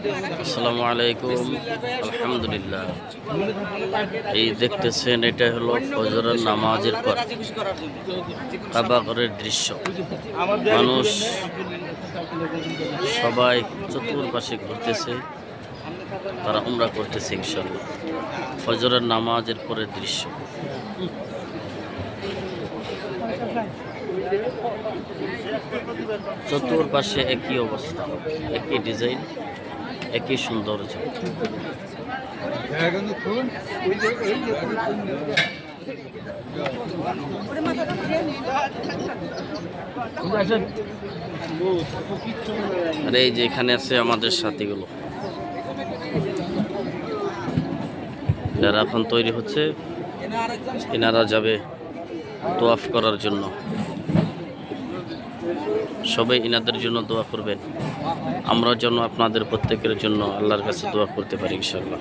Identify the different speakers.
Speaker 1: আসসালামু আলাইকুম। আলহামদুলিল্লাহ। এই দেখতেছেন, এটা হলো ফজরের নামাজের পর কাবা ঘরের দৃশ্য। মানুষ সবাই চতুর্পাশে ঘুরতেছে, তারা উমরা করতেছে ইনশাআল্লাহ। ফজরের নামাজের পরের দৃশ্য। চতুর্পাশে একই অবস্থা, একই ডিজাইন, একই সৌন্দর্য। আর এই যে এখানে আছে আমাদের সাথীগুলো, যারা এখন তৈরি হচ্ছে, এনারা যাবে তোয়াফ করার জন্য। সবাই ইনাদের জন্য দোয়া করবেন, আমরা যেন আপনাদের প্রত্যেকের জন্য আল্লাহর কাছে দোয়া করতে পারি ইনশাআল্লাহ।